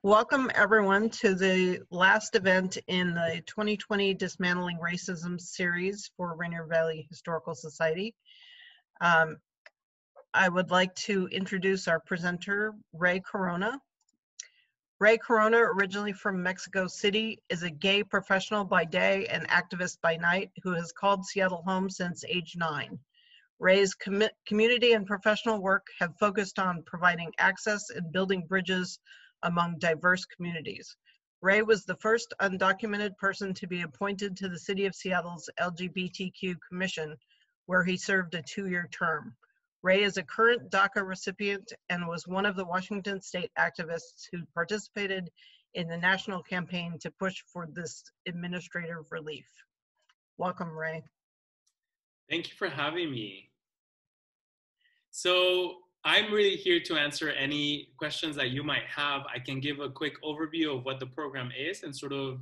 Welcome everyone to the last event in the 2020 Dismantling Racism series for Rainier Valley Historical Society. I would like to introduce our presenter, Ray Corona. Ray Corona, originally from Mexico City, is a gay professional by day and activist by night who has called Seattle home since age 9. Ray's community and professional work have focused on providing access and building bridges among diverse communities. Ray was the first undocumented person to be appointed to the City of Seattle's LGBTQ Commission, where he served a 2-year term. Ray is a current DACA recipient and was one of the Washington state activists who participated in the national campaign to push for this administrative relief. Welcome, Ray. Thank you for having me. So I'm really here to answer any questions that you might have. I can give a quick overview of what the program is and sort of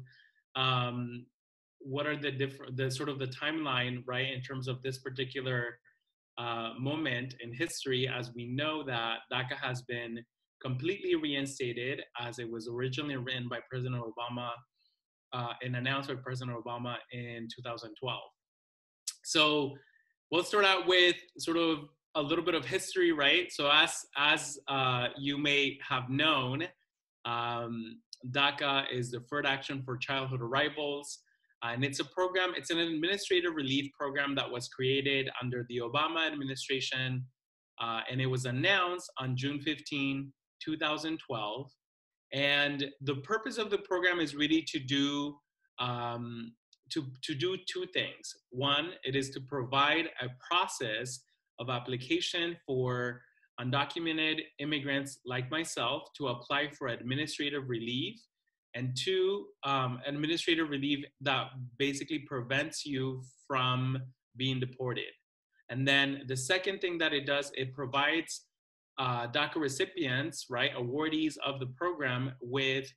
what are the sort of the timeline, right, in terms of this particular moment in history, as we know that DACA has been completely reinstated as it was originally written by President Obama and announced by President Obama in 2012. So we'll start out with sort of a little bit of history, right? So as you may have known, DACA is Deferred Action for Childhood Arrivals. And it's a program, it's an administrative relief program that was created under the Obama administration. And it was announced on June 15, 2012. And the purpose of the program is really to do two things. One, it is to provide a process of application for undocumented immigrants like myself to apply for administrative relief. And two, administrative relief that basically prevents you from being deported. And then the second thing that it does, it provides DACA recipients, right, awardees of the program with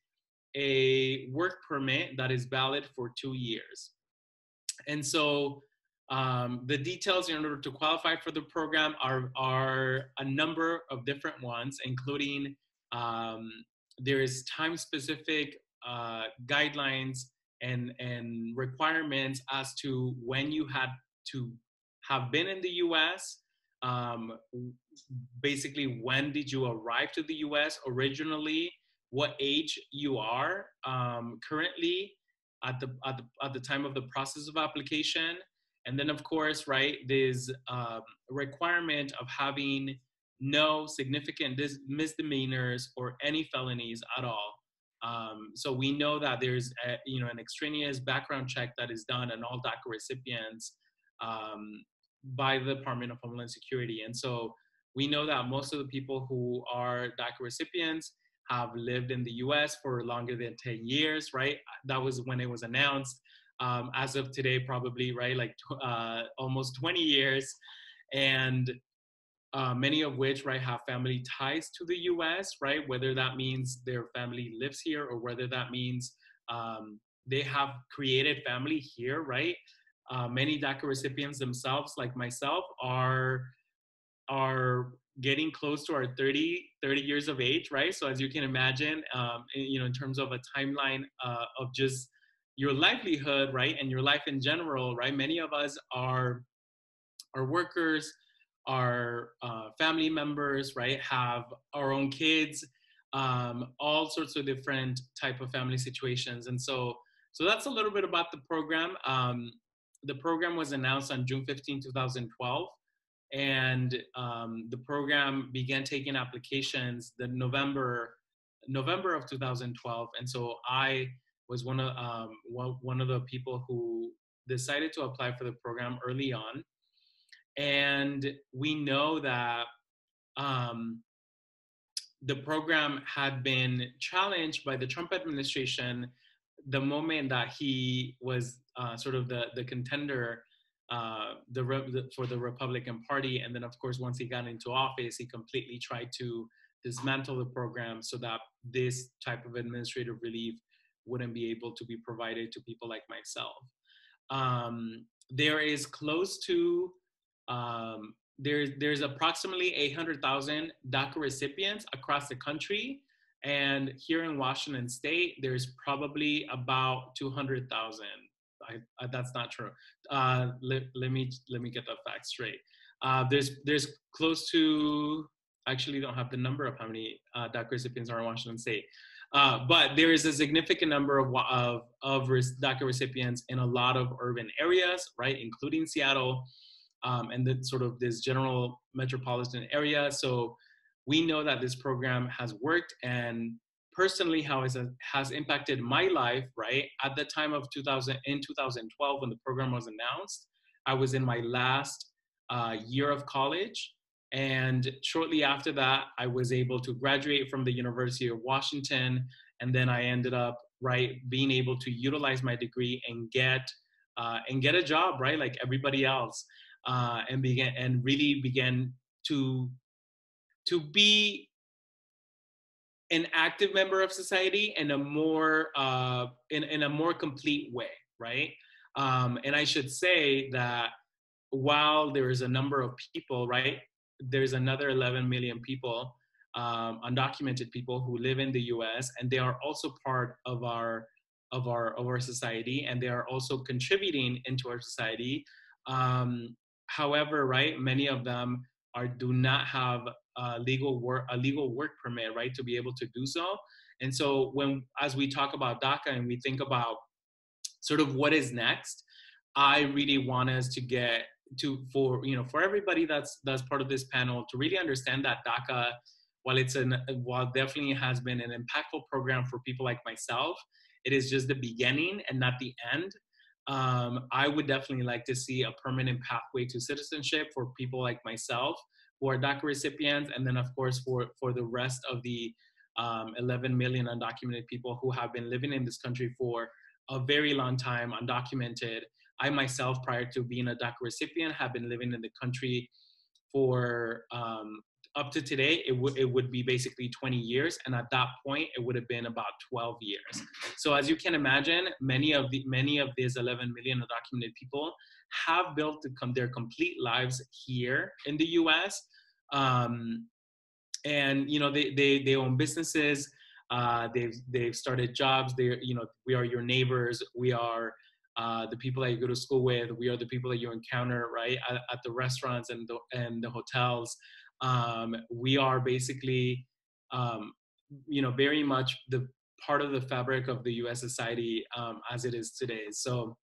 a work permit that is valid for 2 years. And so the details in order to qualify for the program are a number of different ones, including there is time-specific guidelines and requirements as to when you had to have been in the U.S., basically when did you arrive to the U.S. originally, what age you are currently at the time of the process of application. And then of course, right, there's a requirement of having no significant misdemeanors or any felonies at all. So we know that there's an extraneous background check that is done on all DACA recipients by the Department of Homeland Security. And so we know that most of the people who are DACA recipients have lived in the US for longer than 10 years, right? That was when it was announced. As of today, probably, right, like almost 20 years. And many of which, right, have family ties to the US, right? Whether that means their family lives here or whether that means they have created family here, right? Many DACA recipients themselves, like myself, are getting close to our 30 years of age, right? So as you can imagine, in terms of a timeline of just your livelihood, right, and your life in general, right? Many of us are workers, our family members, right, have our own kids, all sorts of different type of family situations. And so that's a little bit about the program. The program was announced on June 15, 2012. And the program began taking applications the November of 2012. And so I was one of the people who decided to apply for the program early on. And we know that the program had been challenged by the Trump administration the moment that he was sort of the contender for the Republican Party. And then, of course, once he got into office, he completely tried to dismantle the program so that this type of administrative relief wouldn't be able to be provided to people like myself. There is close to there's approximately 800,000 DACA recipients across the country And here in Washington State, there's probably about 200,000. That's not true. Let me get the facts straight. There's close to, actually don't have the number of how many DACA recipients are in Washington State. But there is a significant number of DACA recipients in a lot of urban areas, right, including Seattle, and the sort of this general metropolitan area. So we know that this program has worked, and personally how it has impacted my life, right? At the time of 2012, when the program was announced, I was in my last year of college. And shortly after that, I was able to graduate from the University of Washington. And then I ended up, right, being able to utilize my degree and get a job, right, like everybody else, and really began to be an active member of society in a more in a more complete way, right? And I should say that while there is a number of people, right, there's another 11 million people, undocumented people who live in the U.S., and they are also part of our society, and they are also contributing into our society. However, right, many of them do not have a legal work permit, right, to be able to do so. And so as we talk about DACA and we think about sort of what is next, I really want us to get to, for everybody that's part of this panel, to really understand that DACA, while definitely has been an impactful program for people like myself, it is just the beginning and not the end. I would definitely like to see a permanent pathway to citizenship for people like myself who are DACA recipients, and then of course for the rest of the 11 million undocumented people who have been living in this country for a very long time, undocumented. I myself, prior to being a DACA recipient, have been living in the country for up to today, it would be basically 20 years. And at that point, it would have been about 12 years. So as you can imagine, many of these 11 million undocumented people have built their complete lives here in the US. And, they own businesses. They've started jobs. We are your neighbors. We are the people that you go to school with. We are the people that you encounter, right, at the restaurants and the hotels. We are basically, very much the part of the fabric of the U.S. society as it is today. So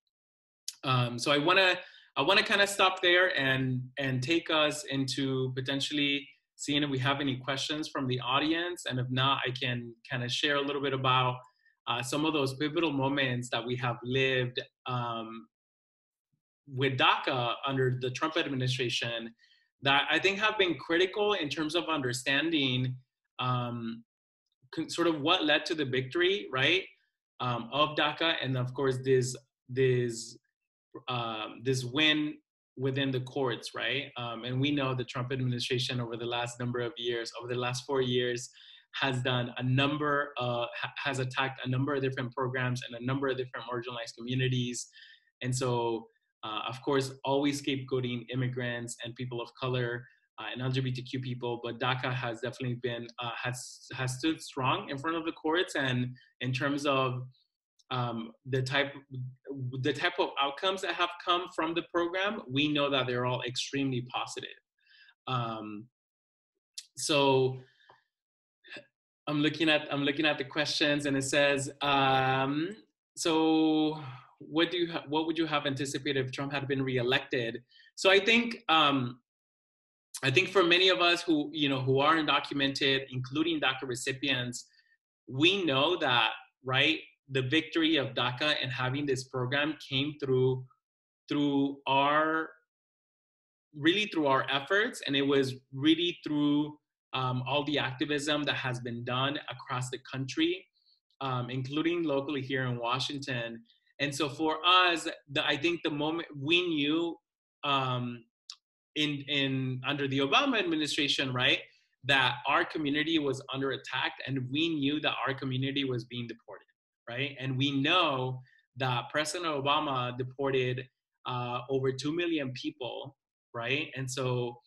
I want to kind of stop there and take us into potentially seeing if we have any questions from the audience, and if not, I can kind of share a little bit about some of those pivotal moments that we have lived with DACA under the Trump administration that I think have been critical in terms of understanding sort of what led to the victory, right, of DACA, and of course this win within the courts, right? And we know the Trump administration over the last number of years, over the last 4 years, has done has attacked a number of different programs and a number of different marginalized communities. And so, of course, always scapegoating immigrants and people of color and LGBTQ people, but DACA has definitely been, has stood strong in front of the courts, and in terms of the type of outcomes that have come from the program, we know that they're all extremely positive. So I'm looking at the questions, and it says, so what would you have anticipated if Trump had been reelected? So I think for many of us who are undocumented, including DACA recipients, we know that, right, the victory of DACA and having this program came through our efforts, and it was really through all the activism that has been done across the country, including locally here in Washington. And so for us, I think the moment we knew under the Obama administration, right, that our community was under attack, and we knew that our community was being deported, right? And we know that President Obama deported over 2 million people, right? And so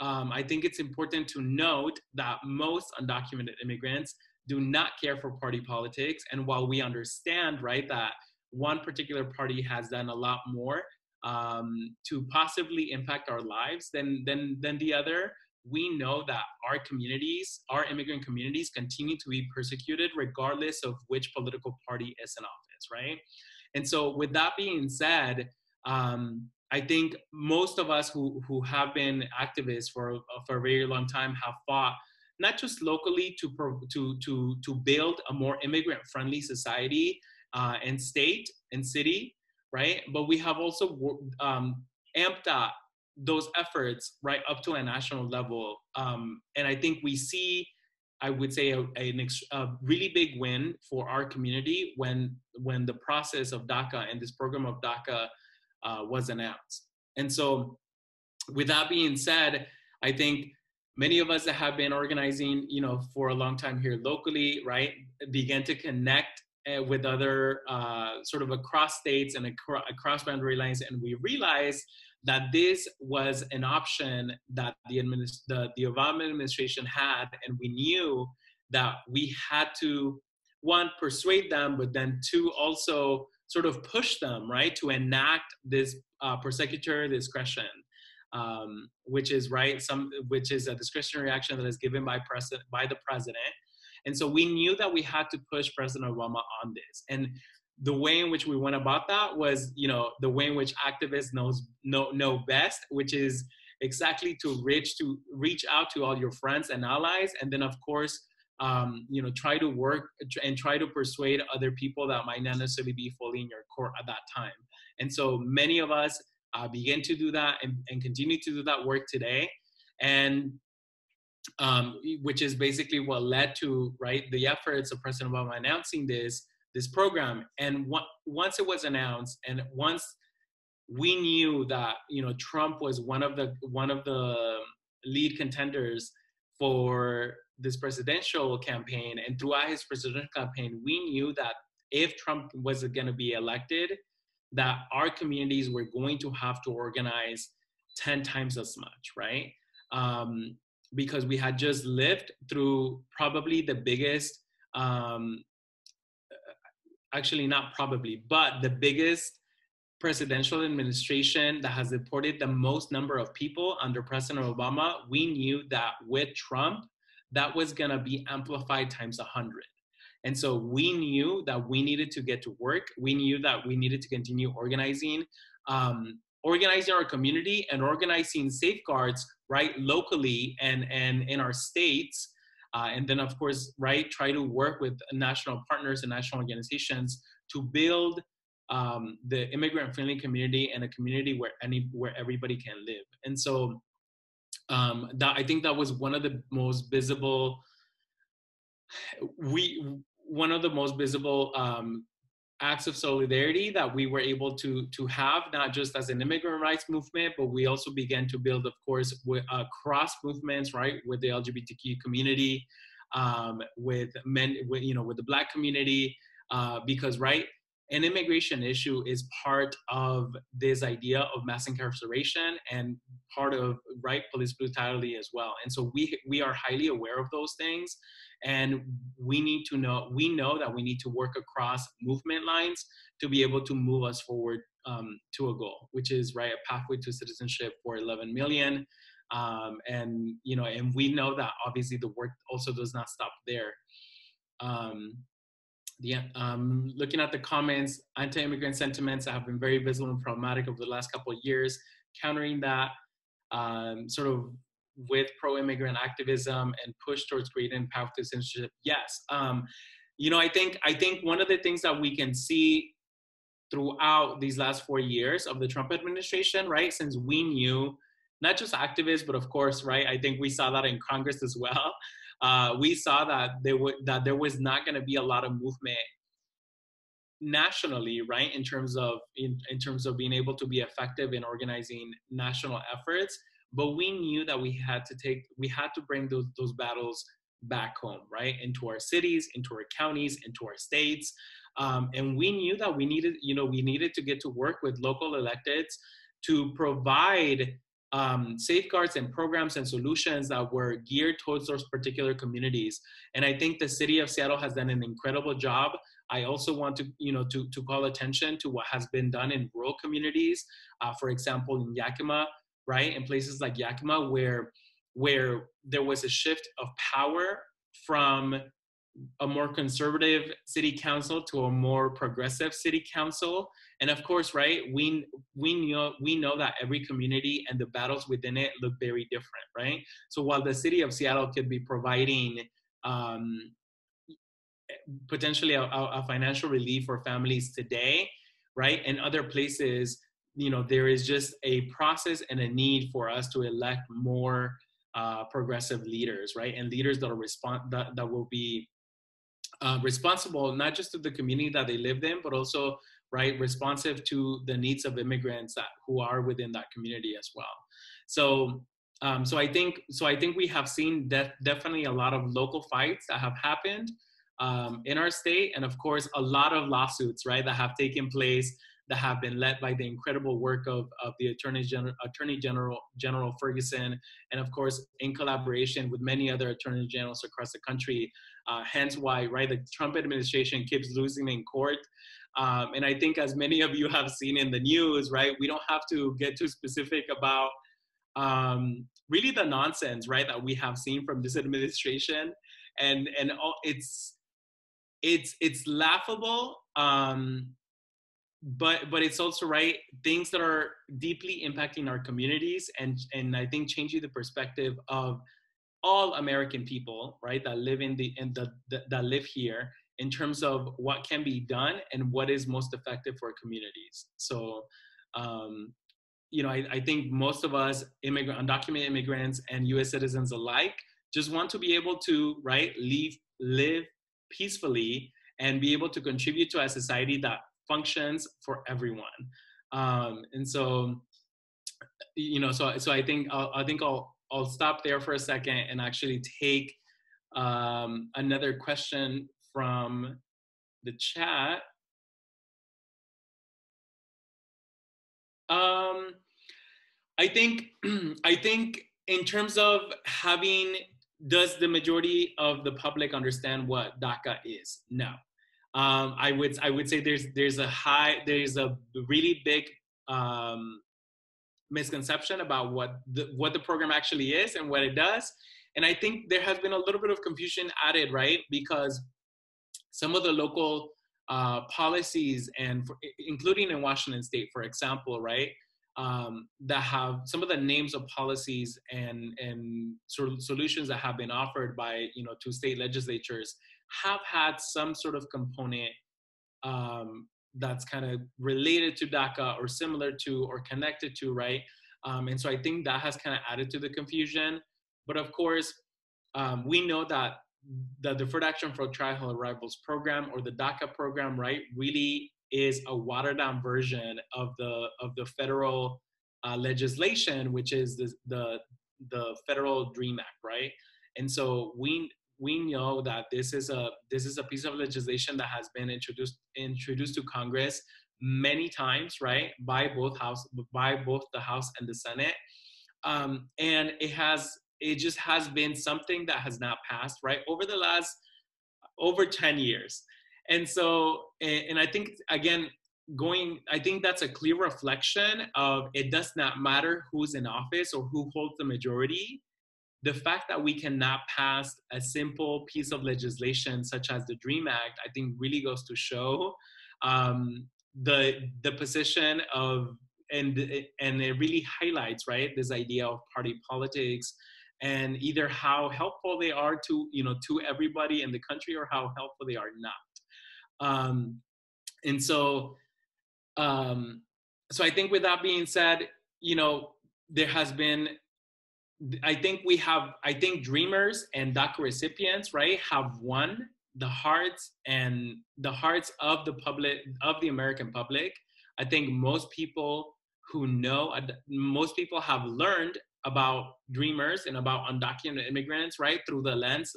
I think it's important to note that most undocumented immigrants do not care for party politics. And while we understand, right, that one particular party has done a lot more to possibly impact our lives than the other, we know that our communities, our immigrant communities, continue to be persecuted regardless of which political party is in office, right? And so with that being said, I think most of us who have been activists for a very long time have fought not just locally to build a more immigrant-friendly society and state and city, right? But we have also amped up those efforts right up to a national level. And I think we see, I would say, a really big win for our community when the process of DACA and this program of DACA was announced. And so with that being said, I think many of us that have been organizing, you know, for a long time here locally, right, began to connect with other sort of across states and across boundary lines. And we realized that this was an option that the Obama administration had. And we knew that we had to, one, persuade them, but then two, also sort of push them, right, to enact this persecutory discretion, which is right, which is a discretionary action that is given by the president. And so we knew that we had to push President Obama on this. And the way in which we went about that was, you know, the way in which activists know best, which is exactly to reach out to all your friends and allies, and then of course, you know, try to work and try to persuade other people that might not necessarily be fully in your court at that time. And so many of us began to do that and continue to do that work today, and which is basically what led to, right, the efforts of President Obama announcing this program. And once it was announced, and once we knew that, you know, Trump was one of the lead contenders for this presidential campaign, and throughout his presidential campaign, we knew that if Trump was going to be elected, that our communities were going to have to organize 10 times as much, right? Because we had just lived through probably the biggest, actually not probably, but the biggest presidential administration that has deported the most number of people under President Obama. We knew that with Trump, that was gonna be amplified times 100. And so we knew that we needed to get to work. We knew that we needed to continue organizing our community and organizing safeguards, right, locally and in our states. And then, of course, right, try to work with national partners and national organizations to build the immigrant-friendly community and a community where everybody can live. And so I think that was one of the most visible, acts of solidarity that we were able to have, not just as an immigrant rights movement, but we also began to build, of course, with cross movements, right, with the LGBTQ community, with the Black community, because, right, an immigration issue is part of this idea of mass incarceration and part of, right, police brutality as well. And so we are highly aware of those things. And we know that we need to work across movement lines to be able to move us forward to a goal, which is, right, a pathway to citizenship for 11 million. And we know that obviously the work also does not stop there. Looking at the comments, anti-immigrant sentiments that have been very visible and problematic over the last couple of years, countering that sort of with pro-immigrant activism and push towards creating path to citizenship. Yes, I think one of the things that we can see throughout these last 4 years of the Trump administration, right, since we knew not just activists, but of course, right, I think we saw that in Congress as well. We saw that there was not going to be a lot of movement nationally, right, in terms of being able to be effective in organizing national efforts. But we knew that we had to bring those battles back home, right, into our cities, into our counties, into our states, and we knew that we needed to get to work with local electeds to provide safeguards and programs and solutions that were geared towards those particular communities. And I think the city of Seattle has done an incredible job. I also want to, to call attention to what has been done in rural communities. For example, in Yakima, right? In places like Yakima, where there was a shift of power from a more conservative city council to a more progressive city council. And of course, right, we know that every community and the battles within it look very different, right? So while the city of Seattle could be providing potentially a financial relief for families today, right, in other places, there is just a process and a need for us to elect more progressive leaders, right, and leaders that are that will be responsible not just to the community that they lived in, but also, right, responsive to the needs of immigrants who are within that community as well. So, so I think we have seen definitely a lot of local fights that have happened in our state, and of course, a lot of lawsuits, right, that have taken place that have been led by the incredible work of the Attorney General Ferguson, and of course, in collaboration with many other Attorney Generals across the country. Hence why, right, the Trump administration keeps losing in court. And I think, as many of you have seen in the news, right, we don't have to get too specific about really the nonsense, right, that we have seen from this administration, and it's laughable. But it's also, right, things that are deeply impacting our communities, and I think changing the perspective of all American people, right, that live that live here, in terms of what can be done and what is most effective for communities. So, I think most of us, undocumented immigrants and U.S. citizens alike, just want to be able to, right, live peacefully and be able to contribute to a society that functions for everyone. And so, so I think I'll stop there for a second and actually take another question from the chat. I think in terms of does the majority of the public understand what DACA is? No. I would say there's a really big misconception about what the program actually is and what it does. And I think there has been a little bit of confusion added, right? Because some of the local policies, and including in Washington State, for example, right, that have some of the names of policies and sort of solutions that have been offered by, to state legislatures, have had some sort of component that's kind of related to DACA or similar to or connected to, right? And so I think that has kind of added to the confusion. But of course, we know that the Deferred Action for Trial Arrivals program, or the DACA program, right, really is a watered down version of the federal legislation, which is the Federal DREAM Act, right? And so we know that this is a piece of legislation that has been introduced to Congress many times, right, by both the House and the Senate, and it just has been something that has not passed, right, over the last over 10 years. And so, and I think, again, I think that's a clear reflection of, it does not matter who's in office or who holds the majority. The fact that we cannot pass a simple piece of legislation such as the DREAM Act, I think really goes to show the position of, and it really highlights, right, this idea of party politics, and either how helpful they are to everybody in the country, or how helpful they are not. And so, so I think, with that being said, there has been, I think dreamers and DACA recipients, right, have won the hearts of the public, of the American public. I think most people have learned about dreamers and about undocumented immigrants, right, through the lens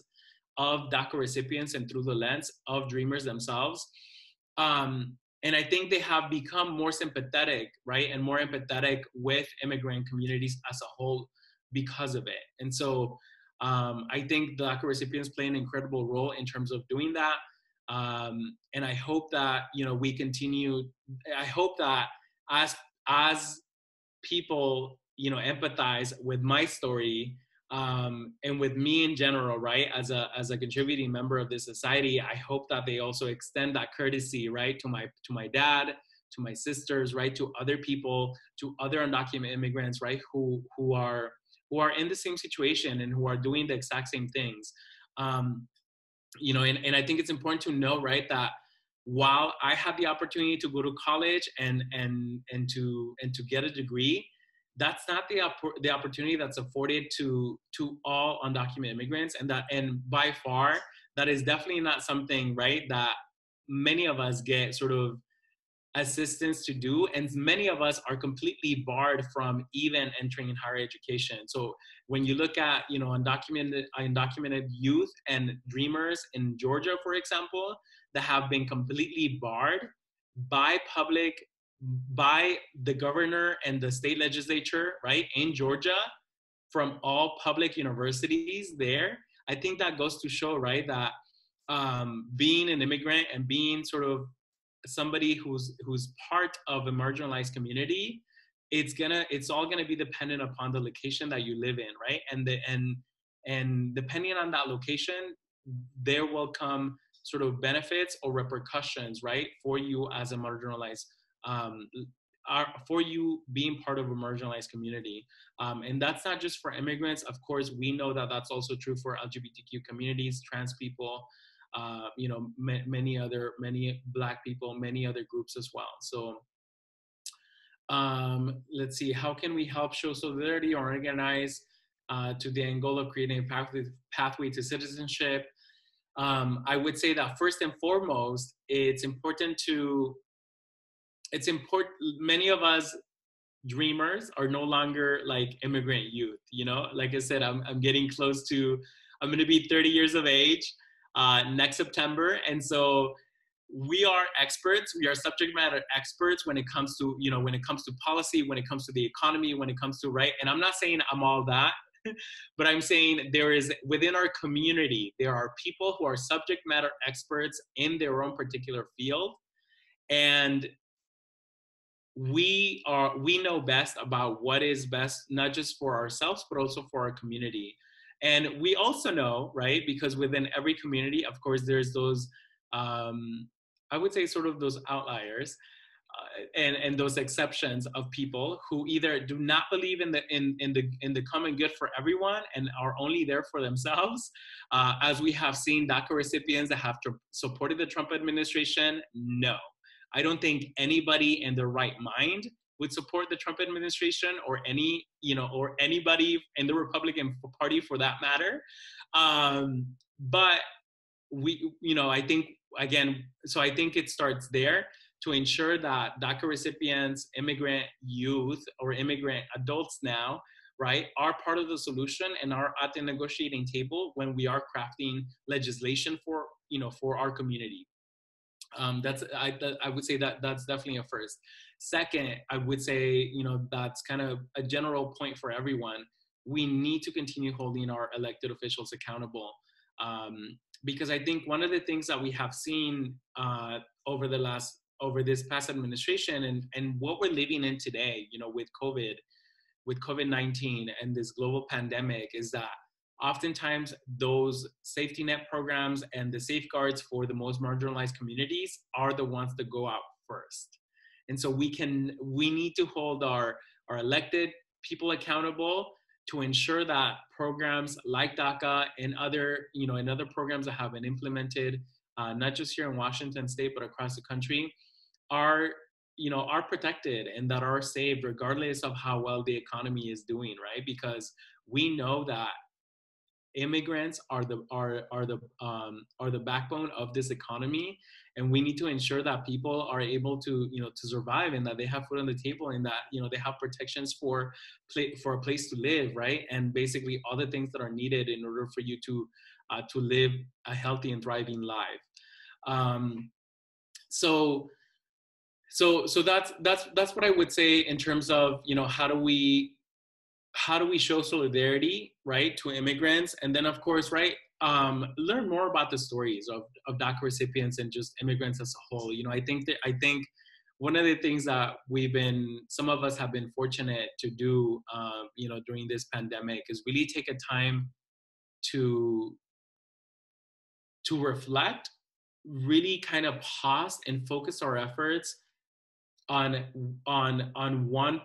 of DACA recipients and through the lens of dreamers themselves. And I think they have become more sympathetic, right? And more empathetic with immigrant communities as a whole because of it. And so I think the DACA recipients play an incredible role in terms of doing that. And I hope that, we continue, I hope that as people, empathize with my story, and with me in general, right? As a contributing member of this society, I hope that they also extend that courtesy, right, to my dad, to my sisters, right, to other people, to other undocumented immigrants, right, who are in the same situation and who are doing the exact same things. And I think it's important to know, right, that while I had the opportunity to go to college and to get a degree, that's not the opportunity that's afforded to all undocumented immigrants, and by far that is definitely not something, right, that many of us get sort of assistance to do, and many of us are completely barred from even entering in higher education. So when you look at undocumented youth and dreamers in Georgia, for example, that have been completely barred by the governor and the state legislature, right, in Georgia, from all public universities there, I think that goes to show, right, that being an immigrant and being sort of somebody who's part of a marginalized community, it's all gonna be dependent upon the location that you live in, right? And depending on that location, there will come sort of benefits or repercussions, right, for you as a marginalized, for you being part of a marginalized community. And that's not just for immigrants. Of course, we know that that's also true for LGBTQ communities, trans people, many Black people, many other groups as well. So let's see, how can we help show solidarity or organize to the end goal of creating a pathway to citizenship? I would say that first and foremost, many of us dreamers are no longer like immigrant youth, like I said, I'm getting close to, I'm going to be 30 years of age next September. And so we are experts, we are subject matter experts when it comes to, when it comes to policy, when it comes to the economy, when it comes to, right? And I'm not saying I'm all that, but I'm saying there is, within our community, there are people who are subject matter experts in their own particular field. And we know best about what is best, not just for ourselves, but also for our community. And we also know, right, because within every community, of course, there's those, I would say sort of those outliers, and those exceptions of people who either do not believe in the common good for everyone and are only there for themselves, as we have seen DACA recipients that have supported the Trump administration. No, I don't think anybody in their right mind would support the Trump administration or anybody in the Republican Party for that matter. But I think, again, so I think it starts there, to ensure that DACA recipients, immigrant youth or immigrant adults now, right, are part of the solution and are at the negotiating table when we are crafting legislation for our community. I would say that that's definitely a first. Second, I would say, that's kind of a general point for everyone. We need to continue holding our elected officials accountable. Because I think one of the things that we have seen over this past administration and what we're living in today, with COVID-19 and this global pandemic, is that oftentimes those safety net programs and the safeguards for the most marginalized communities are the ones that go out first. And so we need to hold our elected people accountable to ensure that programs like DACA and other programs that have been implemented, not just here in Washington State, but across the country, are protected and that are saved regardless of how well the economy is doing, right? Because we know that immigrants are the backbone of this economy, and we need to ensure that people are able to to survive, and that they have food on the table, and that they have protections for a place to live, right? And basically all the things that are needed in order for you to live a healthy and thriving life. So So that's what I would say in terms of, you know, how do we show solidarity, right, to immigrants, and then of course, right, learn more about the stories of DACA recipients and just immigrants as a whole. You know, I think one of the things that some of us have been fortunate to do, you know, during this pandemic is really take a time to reflect, really kind of pause and focus our efforts on one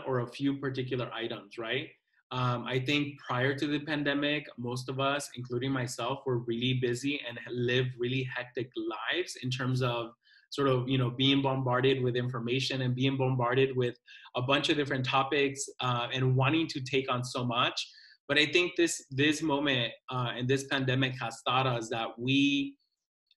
or a few particular items, right? I think prior to the pandemic, most of us, including myself, were really busy and lived really hectic lives in terms of sort of, you know, being bombarded with information and being bombarded with a bunch of different topics, and wanting to take on so much. But I think this moment and this pandemic has taught us that we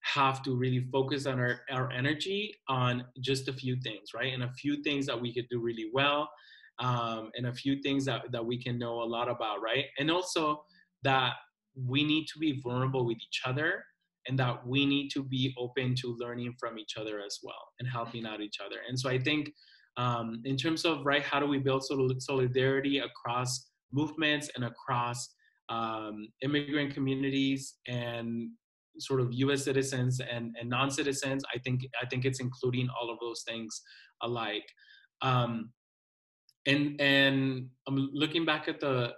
have to really focus on our energy on just a few things, right? And a few things that we could do really well, and a few things that we can know a lot about, right? And also that we need to be vulnerable with each other, and that we need to be open to learning from each other as well and helping out each other. And so I think in terms of, right, how do we build solidarity across movements and across immigrant communities and sort of U.S. citizens and non-citizens, I think it's including all of those things alike. And I'm looking back at the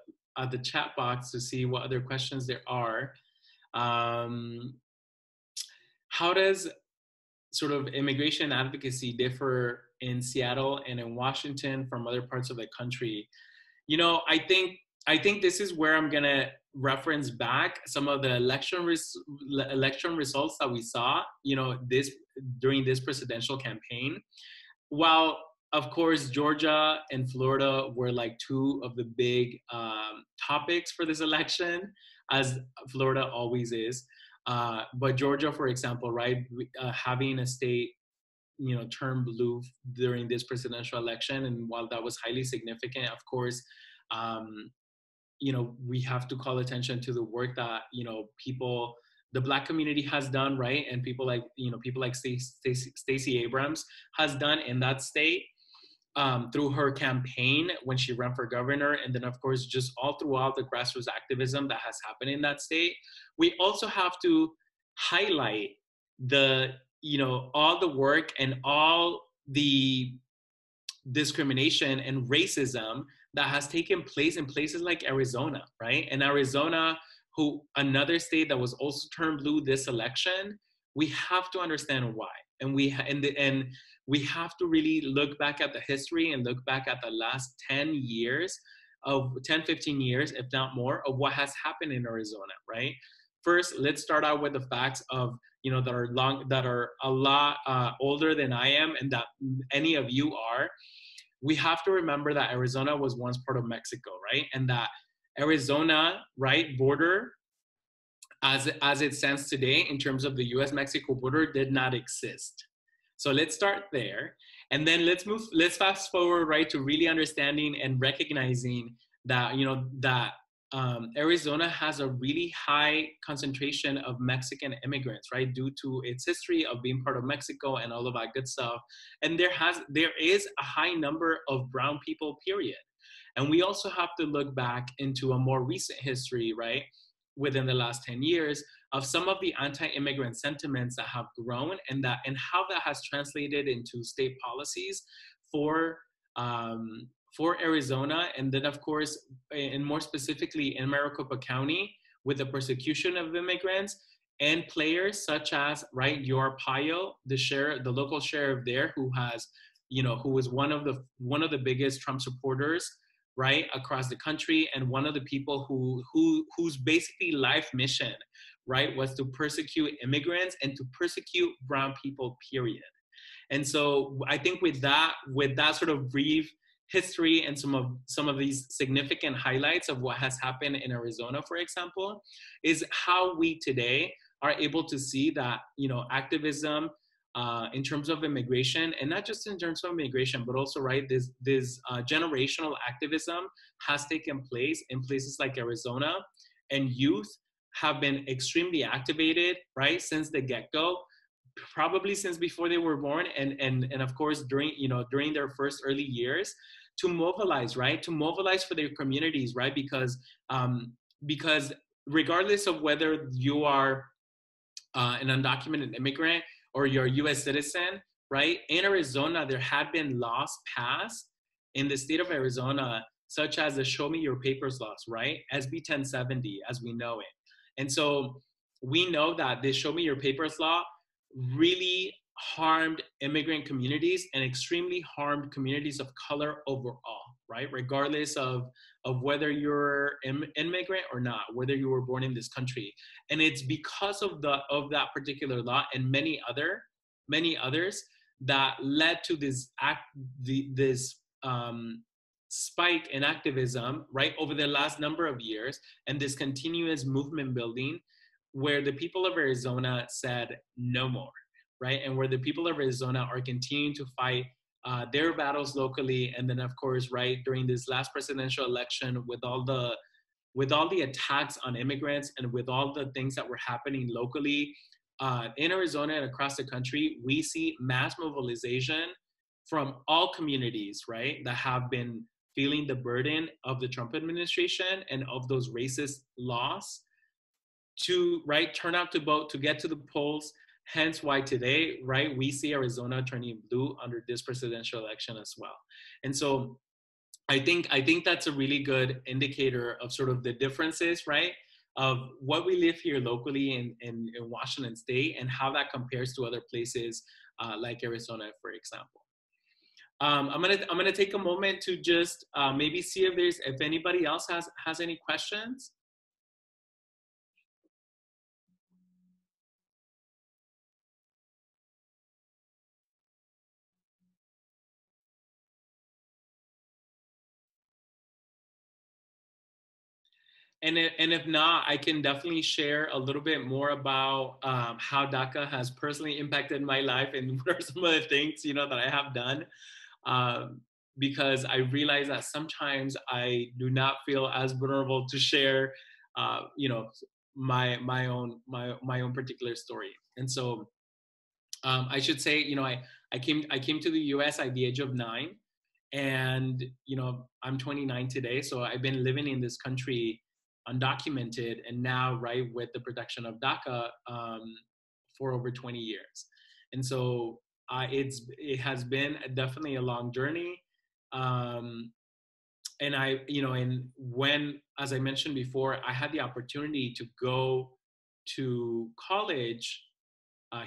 chat box to see what other questions there are. How does sort of immigration advocacy differ in Seattle and in Washington from other parts of the country? You know, I think this is where I'm gonna reference back some of the election results that we saw, you know, during this presidential campaign. While of course Georgia and Florida were like two of the big topics for this election, as Florida always is. But Georgia, for example, right, having a state, you know, turn blue during this presidential election, and while that was highly significant, of course, you know, we have to call attention to the work that, you know, the Black community has done, right, and people like Stacey Abrams has done in that state, through her campaign when she ran for governor, and then of course just all throughout the grassroots activism that has happened in that state. We also have to highlight all the work and all the discrimination and racism that has taken place in places like Arizona, right? And Arizona, another state that was also turned blue this election, we have to understand why. And we have to really look back at the history and look back at the last 10 years, 15 years, if not more, of what has happened in Arizona, right? First, let's start out with the facts of, you know, that are a lot older than I am and that any of you are. We have to remember that Arizona was once part of Mexico, right? And that Arizona, right, border, as it stands today in terms of the US-Mexico border, did not exist. So let's start there. And then let's fast forward, right, to really understanding and recognizing that, you know, that Arizona has a really high concentration of Mexican immigrants, right, due to its history of being part of Mexico and all of that good stuff. And there is a high number of brown people, period. And we also have to look back into a more recent history, right, within the last 10 years of some of the anti-immigrant sentiments that have grown, and how that has translated into state policies for Arizona, and then of course, and more specifically in Maricopa County, with the persecution of immigrants and players such as, right, Yor Payo, the local sheriff there, who was one of the biggest Trump supporters, right, across the country, and one of the people whose basically life mission, right, was to persecute immigrants and to persecute brown people, period. And so I think with that sort of brief history and some of these significant highlights of what has happened in Arizona, for example, is how we today are able to see that, you know, activism in terms of immigration, and not just in terms of immigration, but also, right, this generational activism has taken place in places like Arizona, and youth have been extremely activated, right, since the get-go, probably since before they were born, and of course during their first early years, to mobilize, right? To mobilize for their communities, right? Because regardless of whether you are an undocumented immigrant or you're a U.S. citizen, right? In Arizona, there have been laws passed in the state of Arizona, such as the Show Me Your Papers laws, right? SB 1070, as we know it. And so we know that this Show Me Your Papers law really harmed immigrant communities and extremely harmed communities of color overall, right? Regardless of whether you're an immigrant or not, whether you were born in this country. And it's because of that particular law and many others that led to this spike in activism, right, over the last number of years, and this continuous movement building, where the people of Arizona said no more, right? And where the people of Arizona are continuing to fight their battles locally. And then, of course, right, during this last presidential election, with all the attacks on immigrants and with all the things that were happening locally in Arizona and across the country, we see mass mobilization from all communities, right, that have been feeling the burden of the Trump administration and of those racist laws to, right, turn out to vote, to get to the polls. Hence why today, right, we see Arizona turning blue under this presidential election as well. And so I think that's a really good indicator of sort of the differences, right, of what we live here locally in Washington State and how that compares to other places like Arizona, for example. I'm gonna take a moment to just maybe see if anybody else has any questions. And if not, I can definitely share a little bit more about how DACA has personally impacted my life and what are some of the things, you know, that I have done. Because I realize that sometimes I do not feel as vulnerable to share, you know, my own particular story. And so I should say, you know, I came to the U.S. at the age of 9, and you know, I'm 29 today, so I've been living in this country undocumented, and now, right, with the protection of DACA for over 20 years. And so it has been definitely a long journey. And when, as I mentioned before, I had the opportunity to go to college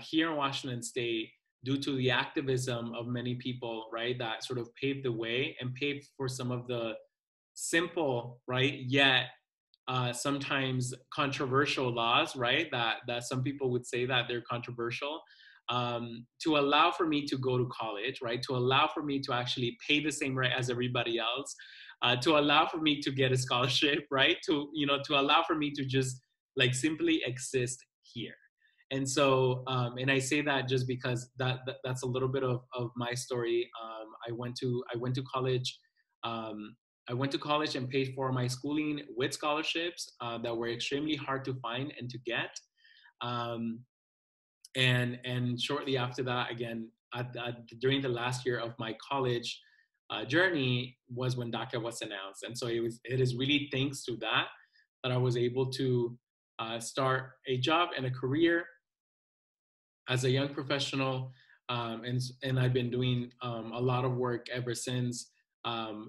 here in Washington State due to the activism of many people, right, that sort of paved the way and paved for some of the simple, right, yet sometimes controversial laws, right, that some people would say that they're controversial, to allow for me to go to college, right, to allow for me to actually pay the same rate as everybody else, to allow for me to get a scholarship, right, to allow for me to just like simply exist here. And so, and I say that just because that's a little bit of my story. I went to college. I went to college and paid for my schooling with scholarships that were extremely hard to find and to get. And shortly after that, again, during the last year of my college journey was when DACA was announced. And so it is really thanks to that I was able to start a job and a career as a young professional. And I've been doing a lot of work ever since,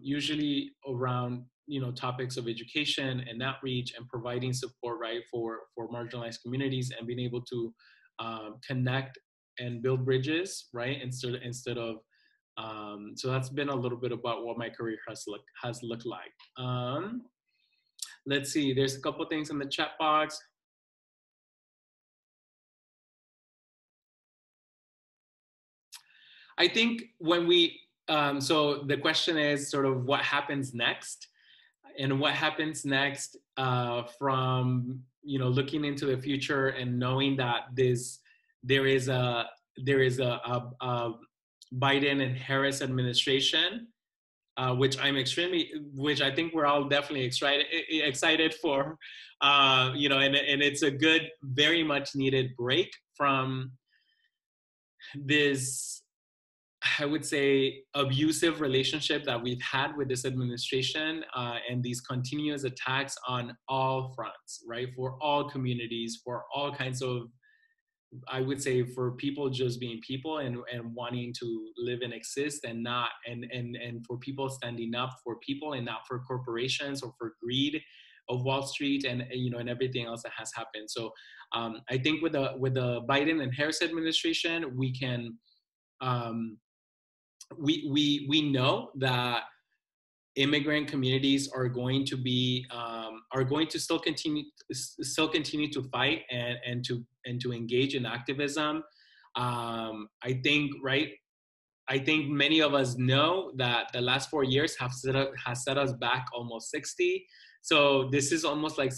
usually around, you know, topics of education and outreach and providing support, right, for marginalized communities and being able to connect and build bridges, right, instead of so that's been a little bit about what my career has looked like. Let's see, there's a couple things in the chat box. I think when we, so the question is sort of what happens next, and what happens next from, you know, looking into the future and knowing that there is a Biden and Harris administration, which I think we're all definitely excited for, you know, and it's a good, very much needed break from this, I would say, abusive relationship that we've had with this administration, and these continuous attacks on all fronts, right? For all communities, for all kinds of, I would say, for people just being people and wanting to live and exist, and not, and for people standing up for people and not for corporations or for greed of Wall Street, and and everything else that has happened. So I think with the Biden and Harris administration, we can, we know that immigrant communities are going to be, are going to still continue to fight and to engage in activism. I think, right, I think many of us know that the last 4 years has set us back almost 60. So this is almost like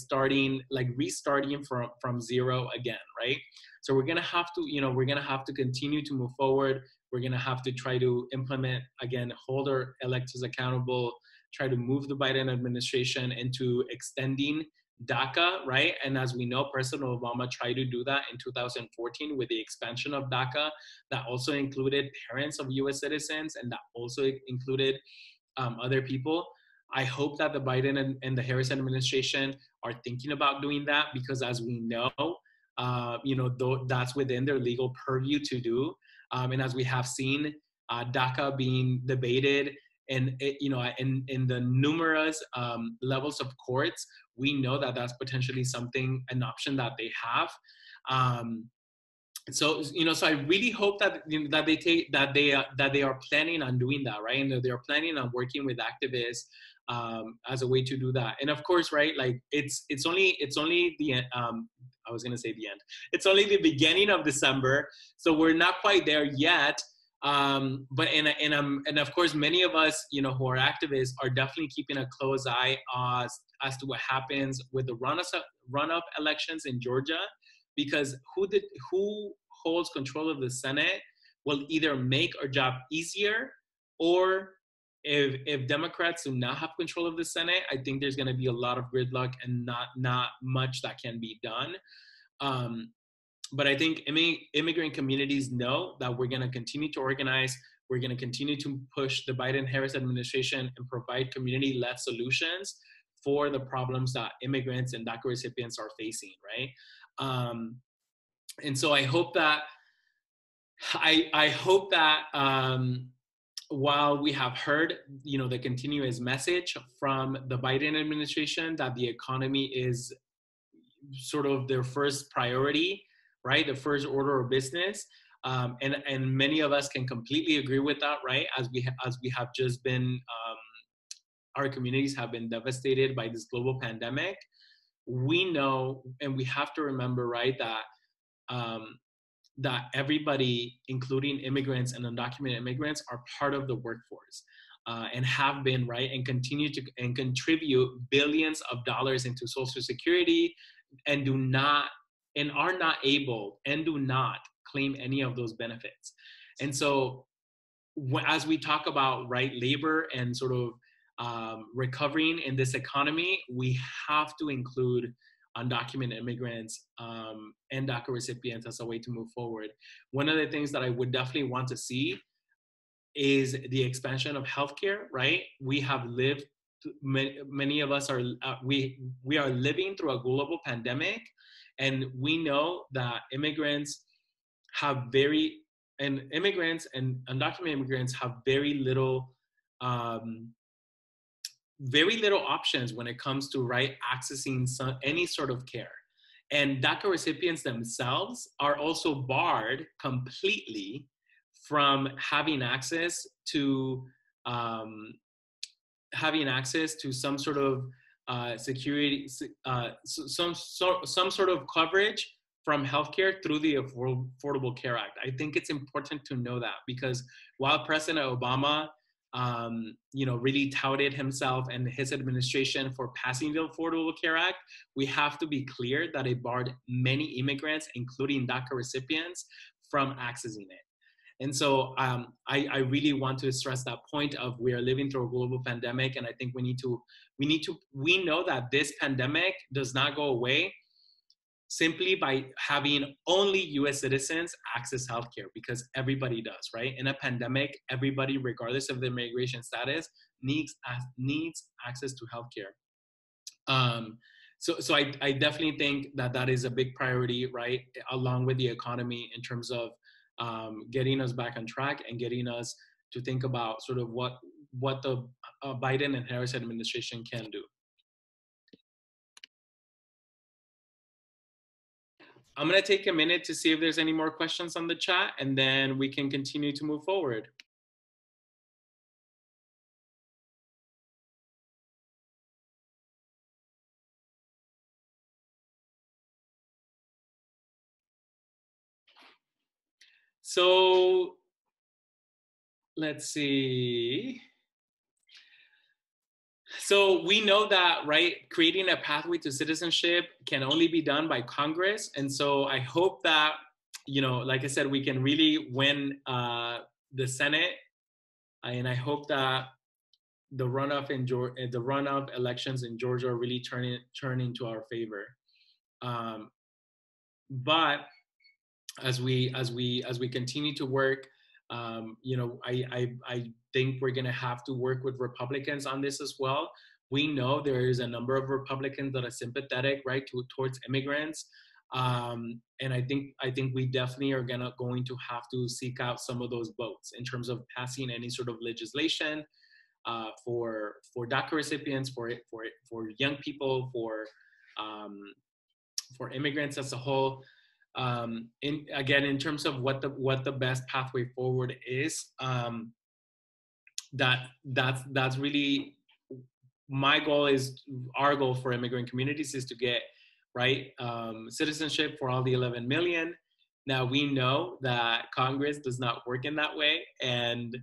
restarting from zero again, right? So we're gonna have to, we're gonna have to continue to move forward. We're gonna have to try to implement, again, hold our electors accountable, try to move the Biden administration into extending DACA, right? And as we know, President Obama tried to do that in 2014 with the expansion of DACA. That also included parents of US citizens, and that also included other people. I hope that the Biden and the Harris administration are thinking about doing that, because as we know, that's within their legal purview to do. And as we have seen, DACA being debated and in the numerous levels of courts, we know that that's potentially an option that they have. So I really hope that that they are planning on doing that, right? And that they are planning on working with activists as a way to do that. And of course, right, like it's only the end. I was gonna say the end. It's only the beginning of December, so we're not quite there yet. But of course, many of us, who are activists, are definitely keeping a close eye as to what happens with the runoff elections in Georgia, because who holds control of the Senate will either make our job easier, or if Democrats do not have control of the Senate, I think there's going to be a lot of gridlock and not much that can be done. But I think immigrant communities know that we're going to continue to organize. We're going to continue to push the Biden-Harris administration and provide community-led solutions for the problems that immigrants and DACA recipients are facing, right? And so I hope that while we have heard, the continuous message from the Biden administration that the economy is sort of their first priority, right? The first order of business. And many of us can completely agree with that, right? As we have just been, our communities have been devastated by this global pandemic. We know, and we have to remember, right, that everybody, including immigrants and undocumented immigrants, are part of the workforce, and have been, right, and continue to and contribute billions of dollars into Social Security, and are not able and do not claim any of those benefits. And so as we talk about, right, labor and sort of recovering in this economy, we have to include undocumented immigrants and DACA recipients as a way to move forward. One of the things that I would definitely want to see is the expansion of healthcare, right? We have lived, many of us are, we are living through a global pandemic, and we know that immigrants and undocumented immigrants have very little options when it comes to, right, accessing any sort of care. And DACA recipients themselves are also barred completely from having access to some sort of security, some sort of coverage from healthcare through the Affordable Care Act. I think it's important to know that, because while President Obama really touted himself and his administration for passing the Affordable Care Act, we have to be clear that it barred many immigrants, including DACA recipients, from accessing it. And so I really want to stress that point of, we are living through a global pandemic, and I think we know that this pandemic does not go away simply by having only US citizens access healthcare, because everybody does, right? In a pandemic, everybody, regardless of their immigration status, needs access to healthcare. So I definitely think that that is a big priority, right? Along with the economy, in terms of getting us back on track and getting us to think about sort of what the Biden and Harris administration can do. I'm going to take a minute to see if there's any more questions on the chat, and then we can continue to move forward. So let's see. So we know that, right, creating a pathway to citizenship can only be done by Congress. And so I hope that, you know, like I said, we can really win the Senate. And I hope that the runoff elections in Georgia really turn into our favor. But as we continue to work, you know, I think we're going to have to work with Republicans on this as well. We know there is a number of Republicans that are sympathetic, right, towards immigrants, and I think we definitely are going to have to seek out some of those votes in terms of passing any sort of legislation for DACA recipients, for young people, for immigrants as a whole. In terms of what the best pathway forward is, that's really my goal. Is our goal for immigrant communities is to get citizenship for all the 11 million. Now we know that Congress does not work in that way, and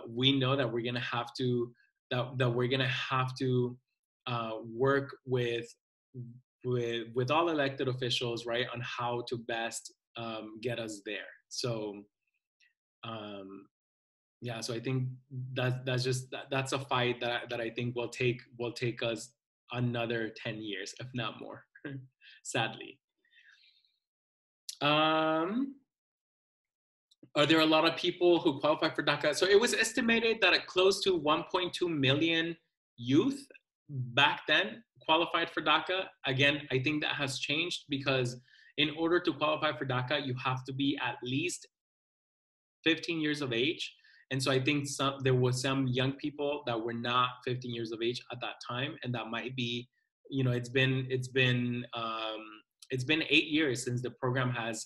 we know that we're gonna have to work with all elected officials, right, on how to best get us there. So yeah, so I think that's a fight that I think will take us another 10 years, if not more, sadly. Are there a lot of people who qualify for DACA? So it was estimated that close to 1.2 million youth back then qualified for DACA. Again, I think that has changed, because in order to qualify for DACA, you have to be at least 15 years of age. And so I think there was some young people that were not 15 years of age at that time, and that might be, you know, it's been 8 years since the program has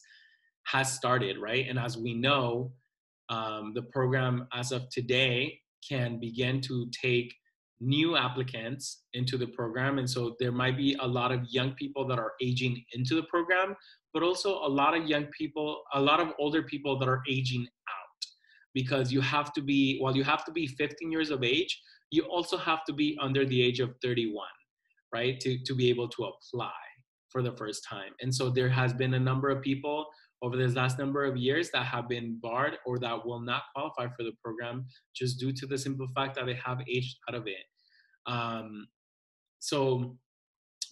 started, right? And as we know, the program as of today can begin to take new applicants into the program. And so there might be a lot of young people that are aging into the program, but also a lot of young people, a lot of older people that are aging out, because you have to be 15 years of age, you also have to be under the age of 31, right? To be able to apply for the first time. And so there has been a number of people over this last number of years that have been barred or that will not qualify for the program just due to the simple fact that they have aged out of it.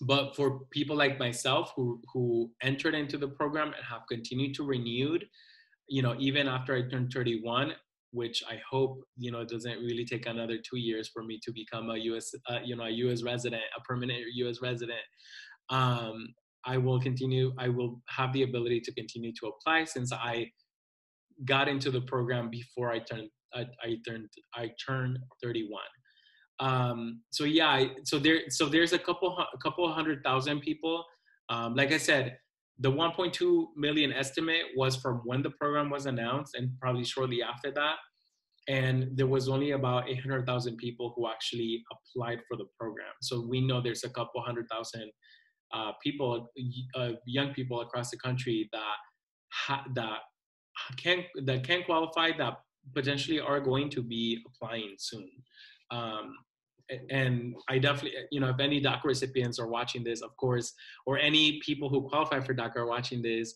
But for people like myself who entered into the program and have continued to renewed, you know, even after I turned 31, which I hope, you know, it doesn't really take another 2 years for me to become a U.S. A U.S. resident, a permanent U.S. resident. I will have the ability to continue to apply, since I got into the program before I turned 31. So yeah, so there's a couple 100,000 people. Like I said, the 1.2 million estimate was from when the program was announced and probably shortly after that. And there was only about 800,000 people who actually applied for the program. So we know there's a couple 100,000 people, young people across the country that can qualify, that potentially are going to be applying soon. And I definitely, you know, if any DACA recipients are watching this, of course, or any people who qualify for DACA are watching this,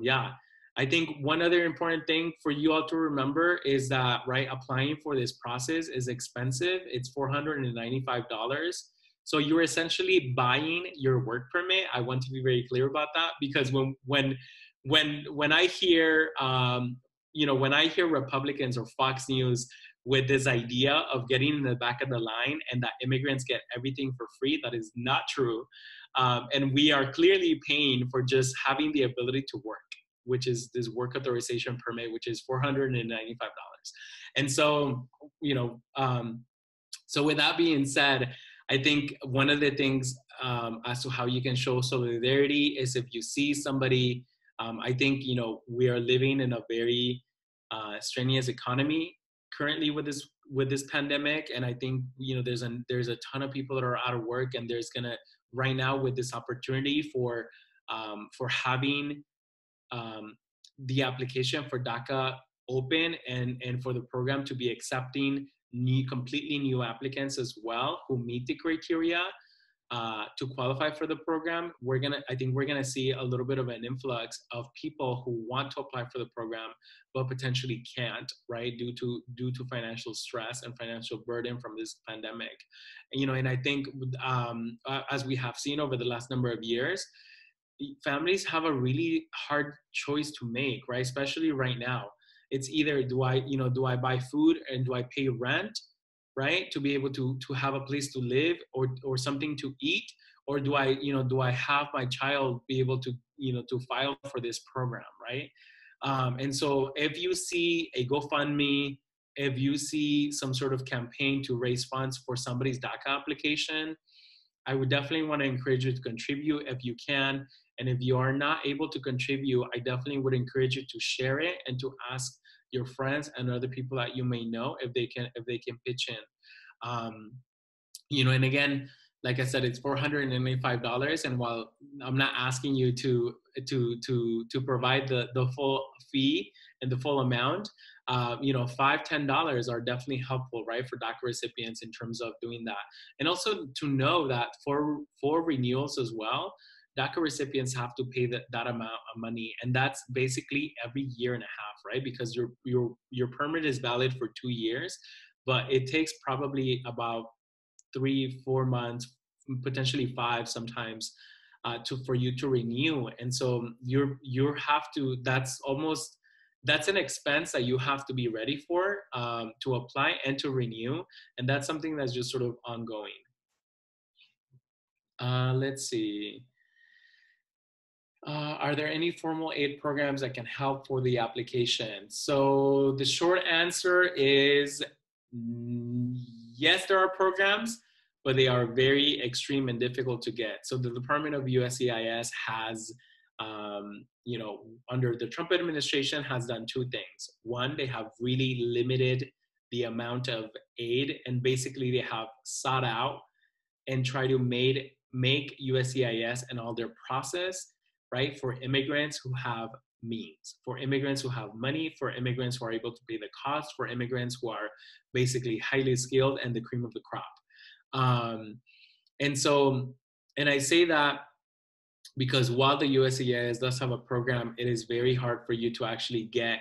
yeah, I think one other important thing for you all to remember is that, right, applying for this process is expensive. It's $495. So you're essentially buying your work permit. I want to be very clear about that, because when I hear when I hear Republicans or Fox News with this idea of getting in the back of the line and that immigrants get everything for free, that is not true. And we are clearly paying for just having the ability to work, which is this work authorization permit, which is $495. And so, so with that being said, I think one of the things as to how you can show solidarity is if you see somebody, I think, we are living in a very strenuous economy currently with this pandemic. And I think, there's a ton of people that are out of work, and there's gonna, right now with this opportunity for having the application for DACA open and for the program to be accepting completely new applicants as well who meet the criteria to qualify for the program. I think we're gonna see a little bit of an influx of people who want to apply for the program but potentially can't, right, due to financial stress and financial burden from this pandemic. And I think as we have seen over the last number of years, families have a really hard choice to make, right? Especially right now. It's either do I buy food and do I pay rent, right, to be able to have a place to live or something to eat, or do I have my child be able to to file for this program, right? And so if you see a GoFundMe, if you see some sort of campaign to raise funds for somebody's DACA application, I would definitely want to encourage you to contribute if you can. And if you are not able to contribute, I definitely would encourage you to share it and to ask your friends and other people that you may know if they can pitch in. And again, like I said, it's $495. And while I'm not asking you to provide the full fee and the full amount, $5, $10 are definitely helpful, right, for DACA recipients in terms of doing that. And also to know that for renewals as well, DACA recipients have to pay that amount of money, and that's basically every year and a half, right? Because your permit is valid for 2 years, but it takes probably about 3-4 months, potentially 5 sometimes, for you to renew. And so you have to. That's an expense that you have to be ready for to apply and to renew, and that's something that's just sort of ongoing. Let's see. Are there any formal aid programs that can help for the application? So the short answer is yes, there are programs, but they are very extreme and difficult to get. So the Department of USCIS has, under the Trump administration, has done 2 things. One, they have really limited the amount of aid, and basically they have sought out and try to make USCIS and all their process, right, for immigrants who have means, for immigrants who have money, for immigrants who are able to pay the cost, for immigrants who are basically highly skilled and the cream of the crop. And I say that because while the USCIS does have a program, it is very hard for you to actually get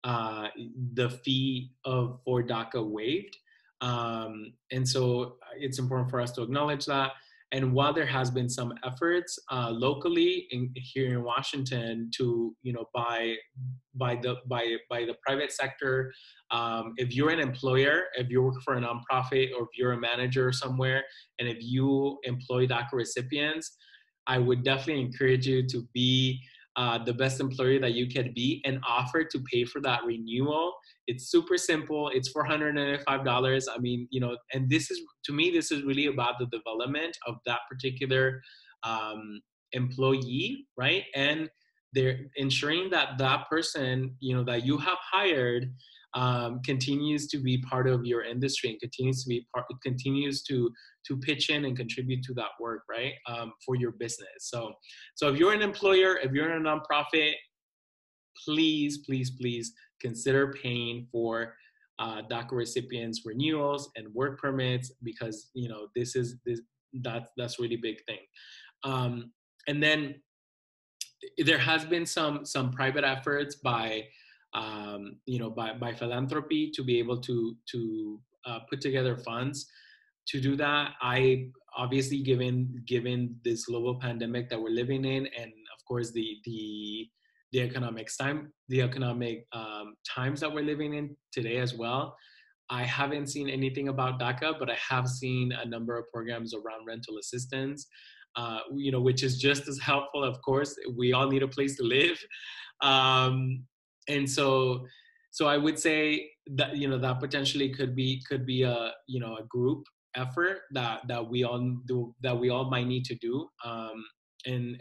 the fee for DACA waived. And so it's important for us to acknowledge that. And while there has been some efforts locally here in Washington to, by the private sector, if you're an employer, if you work for a nonprofit, or if you're a manager somewhere, and if you employ DACA recipients, I would definitely encourage you to be the best employer that you can be and offer to pay for that renewal. It's super simple. It's $495. I mean, and to me, this is really about the development of that particular employee, right? And they're ensuring that that person, that you have hired continues to be part of your industry and continues to pitch in and contribute to that work, right? For your business. So if you're an employer, if you're in a nonprofit, please consider paying for DACA recipients renewals and work permits, because that's really big thing. And then there has been some private efforts by philanthropy to be able to put together funds do that. I obviously, given this global pandemic that we're living in, and of course the economic times that we're living in today as well, I haven't seen anything about DACA, but I have seen a number of programs around rental assistance, which is just as helpful. Of course, we all need a place to live, and so I would say that that potentially could be a a group effort that we all might need to do, and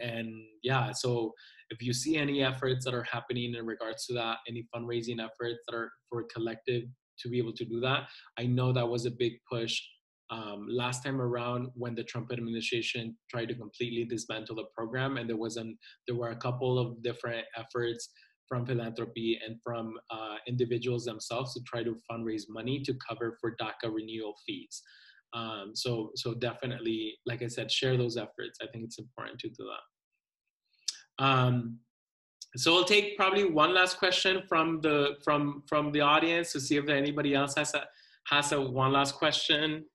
yeah. So if you see any efforts that are happening in regards to that, any fundraising efforts that are for collective to be able to do that, I know that was a big push last time around when the Trump administration tried to completely dismantle the program, and there were a couple of different efforts from philanthropy and from individuals themselves to try to fundraise money to cover for DACA renewal fees. So definitely, like I said, share those efforts. I think it's important to do that. So I'll take probably one last question from the audience to see if anybody else has a one last question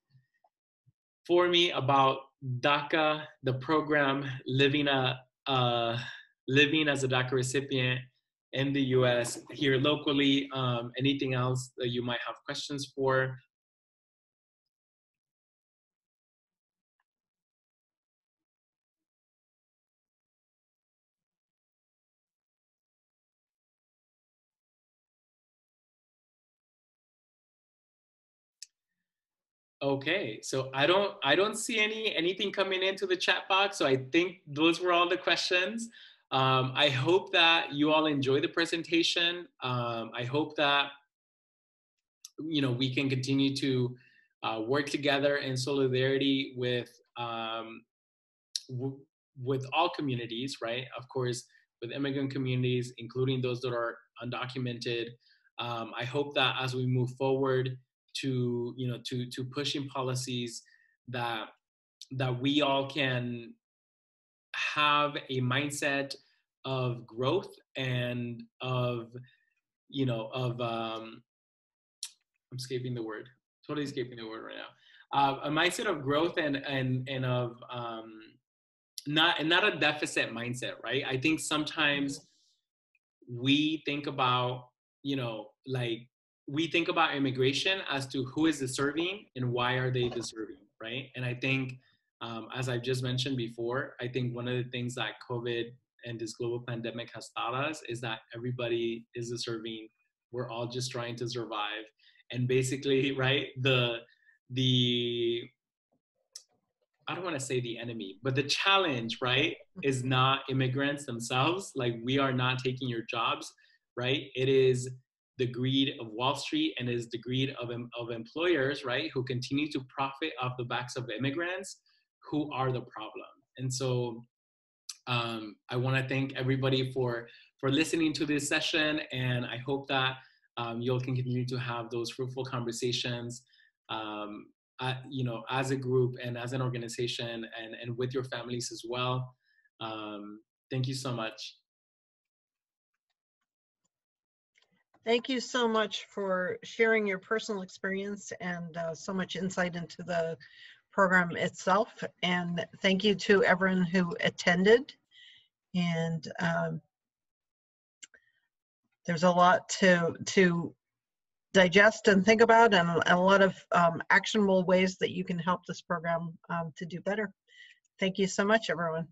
for me about DACA, the program, living as a DACA recipient in the U.S. here locally. Anything else that you might have questions for? Okay, so I don't see anything coming into the chat box. So I think those were all the questions. I hope that you all enjoy the presentation. I hope that we can continue to work together in solidarity with all communities, right? Of course, with immigrant communities, including those that are undocumented. I hope that as we move forward to pushing policies that we all can have a mindset of growth and of I'm escaping the word. Totally escaping the word right now. A mindset of growth and of not a deficit mindset, right? I think sometimes we think about we think about immigration as to who is deserving and why are they deserving, right? And I think, as I've just mentioned before, I think one of the things that COVID and this global pandemic has taught us is that everybody is deserving. We're all just trying to survive. And basically, right, the I don't want to say the enemy, but the challenge, right, is not immigrants themselves. Like, we are not taking your jobs, right? It is the greed of Wall Street, and is the greed of employers, right, who continue to profit off the backs of immigrants, who are the problem. And so I want to thank everybody for listening to this session, and I hope that you'll continue to have those fruitful conversations, as a group and as an organization, and with your families as well. Thank you so much. Thank you so much for sharing your personal experience and so much insight into the program itself. And thank you to everyone who attended. And there's a lot to digest and think about, and a lot of actionable ways that you can help this program to do better. Thank you so much, everyone.